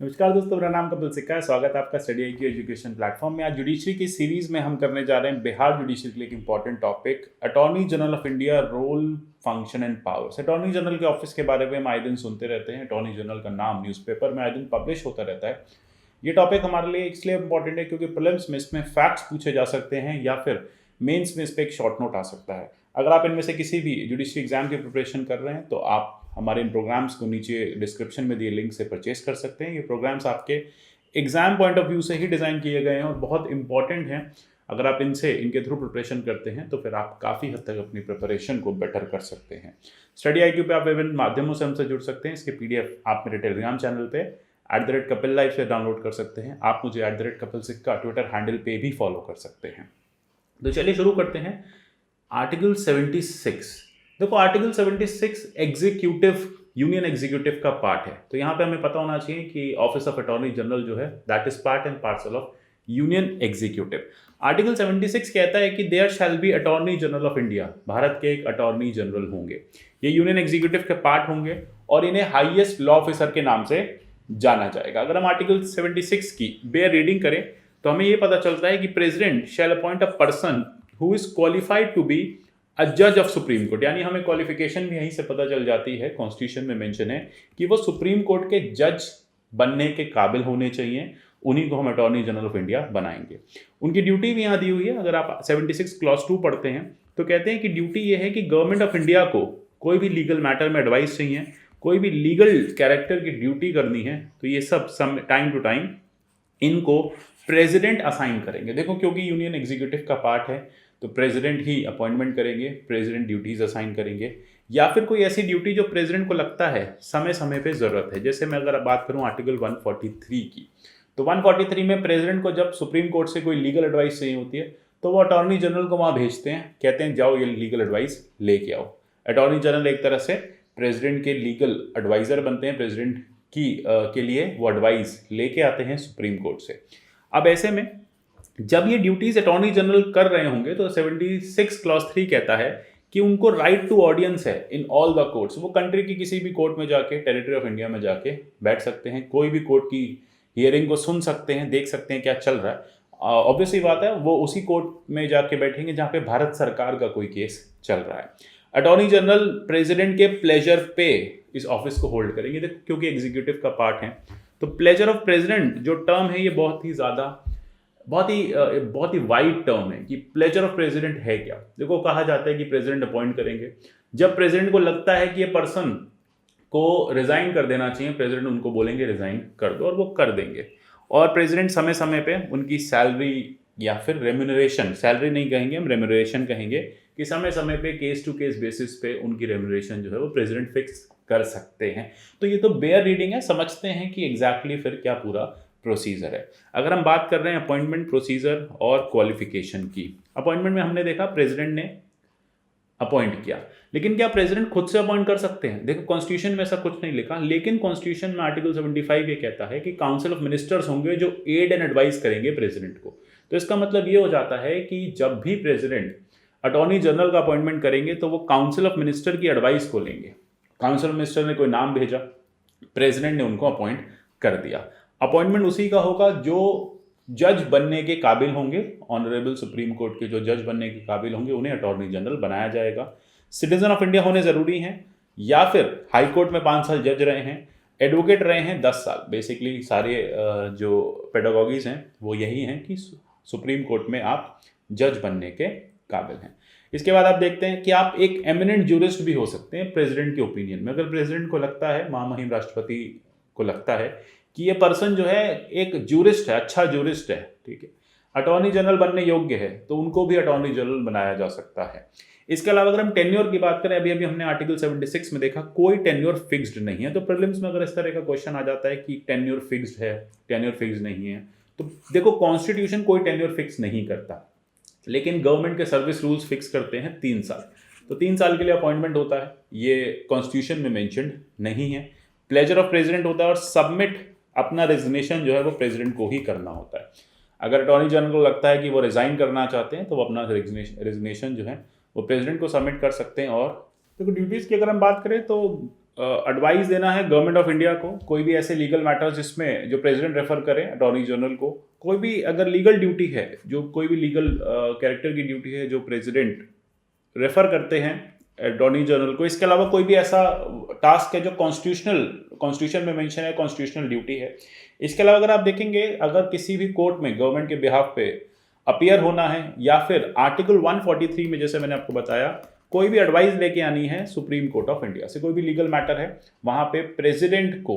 नमस्कार दोस्तों, मेरा नाम कपिल सिक्का है। स्वागत है आपका स्टडी आई की एजुकेशन प्लेटफॉर्म में। आज जुडिशरी की सीरीज में हम करने जा रहे हैं बिहार जुडिशरी के लिए एक important topic, attorney general of India role, function and powers. Attorney general के ऑफिस के बारे में हम आए दिन सुनते रहते हैं। अटॉर्नी जनरल का नाम न्यूज़पेपर में आए दिन पब्लिश होता रहता है। ये टॉपिक हमारे लिए इसलिए इंपॉर्टेंट है क्योंकि प्रीलिम्स में इसमें फैक्ट्स पूछे जा सकते हैं या फिर मेंस में इस पर एक शॉर्ट नोट आ सकता है। अगर आप इनमें से किसी भी जुडिशरी एग्जाम की प्रिपरेशन कर रहे हैं तो आप हमारे इन प्रोग्राम्स को नीचे डिस्क्रिप्शन में दिए लिंक से परचेस कर सकते हैं। ये प्रोग्राम्स आपके एग्जाम पॉइंट ऑफ व्यू से ही डिज़ाइन किए गए हैं और बहुत इंपॉर्टेंट हैं। अगर आप इनके थ्रू प्रिपरेशन करते हैं तो फिर आप काफ़ी हद तक अपनी प्रिपरेशन को बेटर कर सकते हैं। स्टडी IQ पे आप विभिन्न माध्यमों से हमसे जुड़ सकते हैं। इसके PDF आप मेरे टेलीग्राम चैनल पे @कपिल लाइव से डाउनलोड कर सकते हैं। आप मुझे @कपिल सिक्का ट्विटर हैंडल पे भी फॉलो कर सकते हैं। तो चलिए शुरू करते हैं। आर्टिकल 76, देखो आर्टिकल 76 एग्जीक्यूटिव यूनियन एग्जीक्यूटिव का पार्ट है। तो यहाँ पे हमें पता होना चाहिए कि ऑफिस ऑफ अटॉर्नी जनरल जो है that is part and parcel of union executive. Article 76 कहता है कि there shall be attorney general of India, Bharat के एक अटॉर्नी जनरल होंगे। ये यूनियन एग्जीक्यूटिव के पार्ट होंगे और इन्हें हाईएस्ट लॉ ऑफिसर के नाम से जाना जाएगा। अगर हम आर्टिकल 76 की बेयर रीडिंग करें तो हमें ये पता चलता है कि president shall appoint a person who is qualified to be a जज ऑफ सुप्रीम कोर्ट, यानी हमें क्वालिफिकेशन भी यहीं से पता चल जाती है। कॉन्स्टिट्यूशन में मेंशन है कि वो सुप्रीम कोर्ट के जज बनने के काबिल होने चाहिए। उन्हीं को हम अटॉर्नी जनरल ऑफ इंडिया बनाएंगे। उनकी ड्यूटी भी यहाँ दी हुई है। अगर आप 76 क्लॉज 2 पढ़ते हैं तो कहते हैं कि ड्यूटी ये है कि गवर्नमेंट ऑफ इंडिया को कोई भी लीगल मैटर में एडवाइस चाहिए, कोई भी लीगल कैरेक्टर की ड्यूटी करनी है तो ये सब टाइम टू टाइम इनको प्रेसिडेंट असाइन करेंगे। देखो क्योंकि यूनियन एग्जीक्यूटिव का पार्ट है तो प्रेसिडेंट ही अपॉइंटमेंट करेंगे, प्रेसिडेंट ड्यूटीज असाइन करेंगे या फिर कोई ऐसी ड्यूटी जो प्रेसिडेंट को लगता है समय समय पे ज़रूरत है। जैसे मैं अगर बात करूं आर्टिकल 143 की, तो 143 में प्रेसिडेंट को जब सुप्रीम कोर्ट से कोई लीगल एडवाइस चाहिए होती है तो वो अटॉर्नी जनरल को वहाँ भेजते हैं, कहते हैं जाओ ये लीगल एडवाइस लेके आओ। अटॉर्नी जनरल एक तरह से प्रेसिडेंट के लीगल एडवाइज़र बनते हैं। प्रेसिडेंट के लिए वो एडवाइस लेके आते हैं सुप्रीम कोर्ट से। अब ऐसे में जब ये ड्यूटीज अटॉर्नी जनरल कर रहे होंगे तो 76 क्लॉज 3 कहता है कि उनको राइट टू ऑडियंस है इन ऑल द कोर्ट्स। वो कंट्री की किसी भी कोर्ट में जाके, टेरिटरी ऑफ इंडिया में जाके बैठ सकते हैं, कोई भी कोर्ट की हियरिंग को सुन सकते हैं, देख सकते हैं क्या चल रहा है। ऑब्वियसली बात है वो उसी कोर्ट में जाके बैठेंगे जहाँ पे भारत सरकार का कोई केस चल रहा है। अटॉर्नी जनरल प्रेसिडेंट के प्लेजर पे इस ऑफिस को होल्ड करेंगे। देखो क्योंकि एग्जीक्यूटिव का पार्ट है तो प्लेजर ऑफ प्रेसिडेंट जो टर्म है ये बहुत ही वाइड टर्म है कि प्लेजर ऑफ प्रेसिडेंट है क्या। देखो कहा जाता है कि प्रेसिडेंट अपॉइंट करेंगे। जब प्रेसिडेंट को लगता है कि ये पर्सन को रिजाइन कर देना चाहिए, प्रेसिडेंट उनको बोलेंगे रिजाइन कर दो और वो कर देंगे। और प्रेसिडेंट समय समय पे उनकी सैलरी या फिर रेम्यूनरेशन, सैलरी नहीं कहेंगे हम, रेम्यूनरेशन कहेंगे, कि समय समय पे केस टू केस बेसिस पे उनकी रेम्यूनरेशन जो है वो प्रेसिडेंट फिक्स कर सकते हैं। तो ये तो बेयर रीडिंग है, समझते हैं कि एग्जैक्टली फिर क्या पूरा प्रोसीजर है। अगर हम बात कर रहे हैं अपॉइंटमेंट प्रोसीजर और क्वालिफिकेशन की, अपॉइंटमेंट में हमने देखा प्रेसिडेंट ने अपॉइंट किया, लेकिन क्या प्रेसिडेंट खुद से अपॉइंट कर सकते हैं? देखो कॉन्स्टिट्यूशन में ऐसा कुछ नहीं लिखा, लेकिन कॉन्स्टिट्यूशन में आर्टिकल 75 ये कहता है कि काउंसिल ऑफ मिनिस्टर्स होंगे जो एड एंड एडवाइस करेंगे प्रेसिडेंट को। तो इसका मतलब ये हो जाता है कि जब भी प्रेसिडेंट अटॉर्नी जनरल का अपॉइंटमेंट करेंगे तो वो काउंसिल ऑफ मिनिस्टर की एडवाइस को लेंगे। काउंसिल ऑफ मिनिस्टर ने कोई नाम भेजा, प्रेसिडेंट ने उनको अपॉइंट कर दिया। अपॉइंटमेंट उसी का होगा जो जज बनने के काबिल होंगे। ऑनरेबल सुप्रीम कोर्ट के जो जज बनने के काबिल होंगे उन्हें अटॉर्नी जनरल बनाया जाएगा। सिटीजन ऑफ इंडिया होने ज़रूरी हैं या फिर हाई कोर्ट में 5 साल जज रहे हैं, एडवोकेट रहे हैं 10 साल। बेसिकली सारे जो पेडागॉगीज हैं वो यही हैं कि सुप्रीम कोर्ट में आप जज बनने के काबिल हैं। इसके बाद आप देखते हैं कि आप एक एमिनेंट जूरिस्ट भी हो सकते हैं प्रेसिडेंट के ओपिनियन में। अगर प्रेसिडेंट को लगता है, महामहिम राष्ट्रपति को लगता है कि ये पर्सन जो है एक जूरिस्ट है, अच्छा जूरिस्ट है, ठीक है, अटॉर्नी जनरल बनने योग्य है, तो उनको भी अटॉर्नी जनरल बनाया जा सकता है। इसके अलावा अगर हम टेन्योर की बात करें, अभी हमने आर्टिकल 76 में देखा कोई टेन्योर फिक्स्ड नहीं है। तो प्रीलिम्स में अगर इस तरह का क्वेश्चन आ जाता है कि टेन्योर फिक्स्ड है, टेन्योर फिक्स्ड नहीं है, तो देखो कॉन्स्टिट्यूशन कोई टेन्योर फिक्स नहीं करता, लेकिन गवर्नमेंट के सर्विस रूल्स फिक्स करते हैं 3 साल। तो 3 साल के लिए अपॉइंटमेंट होता है, ये कॉन्स्टिट्यूशन में मेंशन्ड नहीं है। प्लेजर ऑफ प्रेसिडेंट होता है और सबमिट अपना रेजिग्नेशन जो है वो प्रेसिडेंट को ही करना होता है। अगर अटॉर्नी जनरल को लगता है कि वो रिजाइन करना चाहते हैं तो वो अपना रेजिग्नेशन जो है वो प्रेसिडेंट को सबमिट कर सकते हैं। और देखो ड्यूटीज़ की अगर हम बात करें तो एडवाइस देना है गवर्नमेंट ऑफ इंडिया को, कोई भी ऐसे लीगल मैटर्स जिसमें जो प्रेसिडेंट रेफर करे अटॉर्नी जनरल को, कोई भी अगर लीगल ड्यूटी है, जो कोई भी लीगल कैरेक्टर की ड्यूटी है जो प्रेसिडेंट रेफर करते हैं अटॉर्नी जनरल को, इसके अलावा कोई भी ऐसा टास्क है जो कॉन्स्टिट्यूशन में मेंशन है, कॉन्स्टिट्यूशनल ड्यूटी है। इसके अलावा अगर आप देखेंगे, अगर किसी भी कोर्ट में गवर्नमेंट के बिहाफ पे अपीयर होना है, या फिर आर्टिकल 143 में जैसे मैंने आपको बताया कोई भी एडवाइस लेके आनी है सुप्रीम कोर्ट ऑफ इंडिया से, कोई भी लीगल मैटर है, वहां पे प्रेसिडेंट को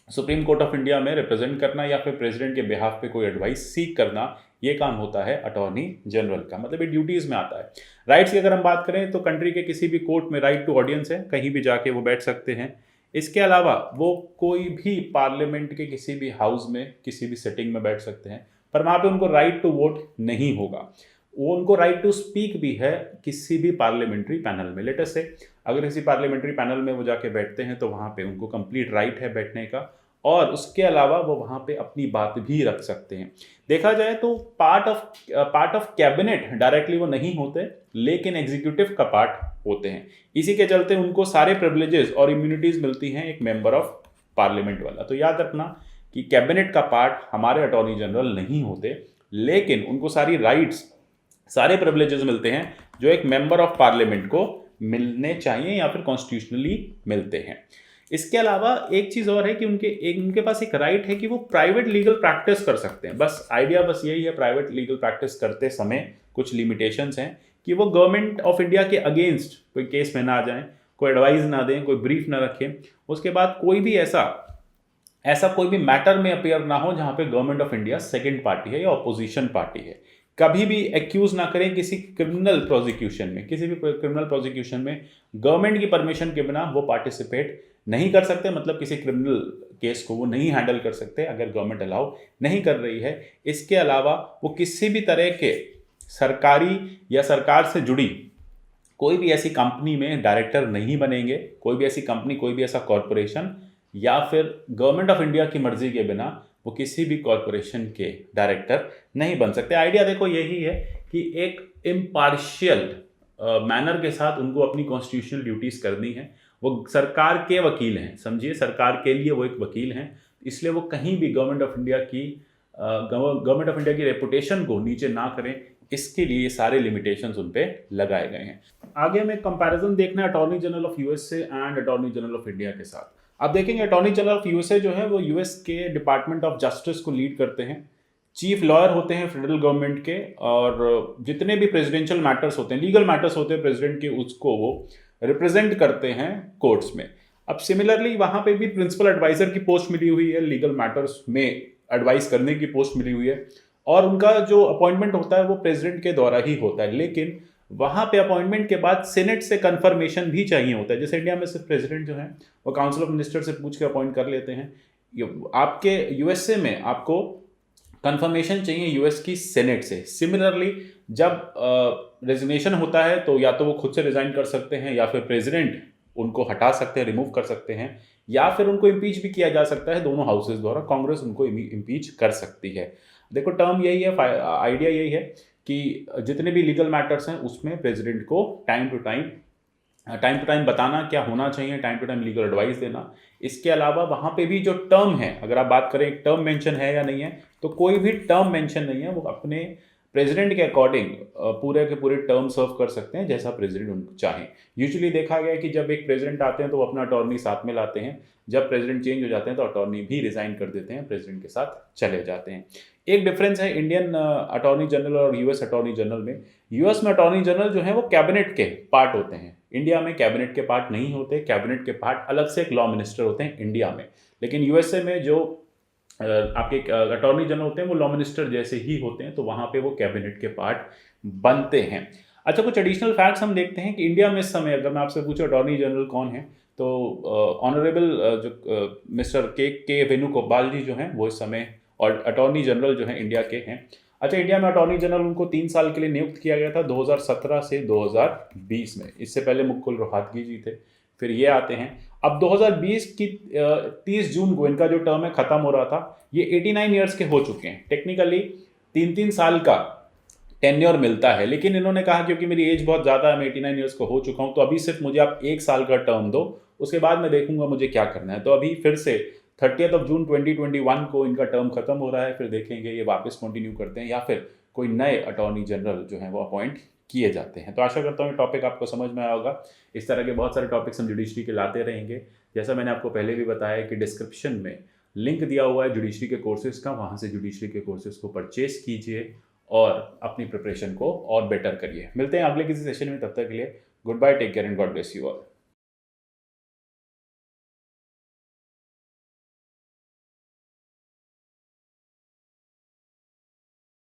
सुप्रीम कोर्ट ऑफ इंडिया में रिप्रेजेंट करना या फिर प्रेसिडेंट के बिहाफ पे कोई एडवाइस सीक करना, ये काम होता है अटॉर्नी जनरल का, मतलब ये ड्यूटीज में आता है। राइट्स की अगर हम बात करें तो कंट्री के किसी भी कोर्ट में राइट टू ऑडियंस है, कहीं भी जाके वो बैठ सकते हैं। इसके अलावा वो कोई भी पार्लियामेंट के किसी भी हाउस में किसी भी सेटिंग में बैठ सकते हैं, पर वहाँ पे उनको राइट टू वोट नहीं होगा। वो उनको राइट टू स्पीक भी है किसी भी पार्लियामेंट्री पैनल में। लेटेस्ट से अगर किसी पार्लियामेंट्री पैनल में वो जाके बैठते हैं तो वहाँ पे उनको कंप्लीट राइट है बैठने का, और उसके अलावा वो वहाँ पे अपनी बात भी रख सकते हैं। देखा जाए तो पार्ट ऑफ कैबिनेट डायरेक्टली वो नहीं होते, लेकिन एग्जीक्यूटिव का पार्ट होते हैं। इसी के चलते उनको सारे प्रिविलेजेस और इम्यूनिटीज मिलती हैं एक मेंबर ऑफ पार्लियामेंट वाला। तो याद रखना कि कैबिनेट का पार्ट हमारे अटॉर्नी जनरल नहीं होते, लेकिन उनको सारी राइट्स, सारे प्रिविलेजेस मिलते हैं जो एक मेंबर ऑफ पार्लियामेंट को मिलने चाहिए या फिर कॉन्स्टिट्यूशनली मिलते हैं। इसके अलावा एक चीज़ और है कि उनके पास एक राइट है कि वो प्राइवेट लीगल प्रैक्टिस कर सकते हैं। बस आइडिया बस यही है, प्राइवेट लीगल प्रैक्टिस करते समय कुछ लिमिटेशंस हैं कि वो गवर्नमेंट ऑफ इंडिया के अगेंस्ट कोई केस में ना आ जाएं, कोई एडवाइस ना दें, कोई ब्रीफ ना रखें। उसके बाद कोई भी ऐसा कोई भी मैटर में अपीयर ना हो जहां पे government of India second party है या ऑपोजिशन पार्टी है। कभी भी एक्यूज ना करें किसी क्रिमिनल प्रोसिक्यूशन में, किसी भी क्रिमिनल प्रोसिक्यूशन में गवर्नमेंट की परमिशन के बिना वो पार्टिसिपेट नहीं कर सकते, मतलब किसी क्रिमिनल केस को वो नहीं हैंडल कर सकते अगर गवर्नमेंट अलाउ नहीं कर रही है। इसके अलावा वो किसी भी तरह के सरकारी या सरकार से जुड़ी कोई भी ऐसी कंपनी में डायरेक्टर नहीं बनेंगे, कोई भी ऐसी कंपनी, कोई भी ऐसा कॉरपोरेशन या फिर गवर्नमेंट ऑफ इंडिया की मर्जी के बिना वो किसी भी कॉरपोरेशन के डायरेक्टर नहीं बन सकते। आइडिया देखो यही है कि एक इम्पार्शियल मैनर के साथ उनको अपनी कॉन्स्टिट्यूशनल ड्यूटीज करनी है। वो सरकार के वकील हैं, समझिए सरकार के लिए वो एक वकील हैं, इसलिए वो कहीं भी गवर्नमेंट ऑफ इंडिया की रेपुटेशन को नीचे ना करें, इसके लिए सारे लिमिटेशंस उन पे लगाए गए हैं। आगे हमें कंपैरिजन देखना है attorney general of USA and attorney general of India के साथ। आप देखेंगे अटॉर्नी जनरल ऑफ यूएसए जो है वो यूएस के डिपार्टमेंट ऑफ जस्टिस को लीड करते हैं, चीफ लॉयर होते हैं फेडरल गवर्नमेंट के, और जितने भी प्रेसिडेंशियल मैटर्स होते हैं, लीगल मैटर्स होते हैं प्रेसिडेंट के, उसको वो रिप्रेजेंट करते हैं कोर्ट्स में। अब सिमिलरली वहाँ पे भी प्रिंसिपल एडवाइजर की पोस्ट मिली हुई है, लीगल मैटर्स में एडवाइस करने की पोस्ट मिली हुई है, और उनका जो अपॉइंटमेंट होता है वो प्रेसिडेंट के द्वारा ही होता है। लेकिन वहाँ पे अपॉइंटमेंट के बाद सेनेट से कंफर्मेशन भी चाहिए होता है। जैसे इंडिया में सिर्फ प्रेसिडेंट जो है वो काउंसिल ऑफ मिनिस्टर से पूछ के अपॉइंट कर लेते हैं, आपके यूएसए में आपको कंफर्मेशन चाहिए यूएस की सेनेट से। सिमिलरली जब रेजिग्नेशन होता है तो या तो वो खुद से रिजाइन कर सकते हैं या फिर प्रेसिडेंट उनको हटा सकते हैं, रिमूव कर सकते हैं, या फिर उनको इम्पीच भी किया जा सकता है दोनों हाउसेज द्वारा, कांग्रेस उनको इम्पीच कर सकती है। देखो टर्म यही है, आइडिया यही है कि जितने भी लीगल मैटर्स हैं उसमें प्रेसिडेंट को टाइम टू टाइम बताना क्या होना चाहिए, time to time legal advice देना। इसके अलावा वहाँ पे भी जो टर्म है, अगर आप बात करें टर्म मेंशन है या नहीं है, तो कोई भी टर्म मेंशन नहीं है, वो अपने प्रेसिडेंट के अकॉर्डिंग पूरे के पूरे टर्म सर्व कर सकते हैं जैसा प्रेसिडेंट उनको चाहे। यूजुअली देखा गया है कि जब एक प्रेसिडेंट आते हैं तो वो अपना अटॉर्नी साथ में लाते हैं, जब प्रेसिडेंट चेंज हो जाते हैं तो अटॉर्नी भी रिजाइन कर देते हैं, प्रेसिडेंट के साथ चले जाते हैं। एक डिफरेंस है इंडियन अटॉर्नी जनरल और यूएस अटॉर्नी जनरल में। यूएस में अटॉर्नी जनरल जो है वो कैबिनेट के पार्ट होते हैं, इंडिया में कैबिनेट के पार्ट नहीं होते। कैबिनेट के पार्ट अलग से एक लॉ मिनिस्टर होते हैं इंडिया में, लेकिन यूएसए में जो आपके अटॉर्नी जनरल होते हैं वो लॉ मिनिस्टर जैसे ही होते हैं, तो वहाँ पे वो कैबिनेट के पार्ट बनते हैं। अच्छा, कुछ एडिशनल फैक्ट्स हम देखते हैं कि इंडिया में इस समय अगर मैं आपसे पूछूं अटॉर्नी जनरल कौन है, तो ऑनरेबल जो मिस्टर के वेणुगोपाल जी जो हैं वो इस समय और अटॉर्नी जनरल जो है इंडिया के हैं। अच्छा, इंडिया में अटॉर्नी जनरल उनको 3 साल के लिए नियुक्त किया गया था 2017 से 2020 में। इससे पहले मुकुल रोहतगी जी थे, फिर ये आते हैं। अब 2020 की 30 जून को इनका जो टर्म है खत्म हो रहा था। ये 89 ईयर्स के हो चुके हैं। टेक्निकली 3-3 साल का टेन्योर मिलता है, लेकिन इन्होंने कहा क्योंकि मेरी एज बहुत ज़्यादा है, मैं 89 ईयर्स का हो चुका हूँ, तो अभी सिर्फ मुझे आप 1 साल का टर्म दो, उसके बाद मैं देखूंगा मुझे क्या करना है। तो अभी फिर से 30 जून 2021 को इनका टर्म खत्म हो रहा है, फिर देखेंगे ये वापस कंटिन्यू करते हैं या फिर कोई नए अटॉर्नी जनरल जो हैं वो अपॉइंट किए जाते हैं। तो आशा करता हूँ ये टॉपिक आपको समझ में आया होगा। इस तरह के बहुत सारे टॉपिक्स हम जुडिशरी के लाते रहेंगे। जैसा मैंने आपको पहले भी बताया कि डिस्क्रिप्शन में लिंक दिया हुआ है जुडिशरी के कोर्सेज का, वहाँ से जुडिशरी के कोर्सेज को परचेज कीजिए और अपनी प्रिपरेशन को और बेटर करिए। मिलते हैं अगले किसी सेशन में, तब तक के लिए good bye, take care and God bless you all.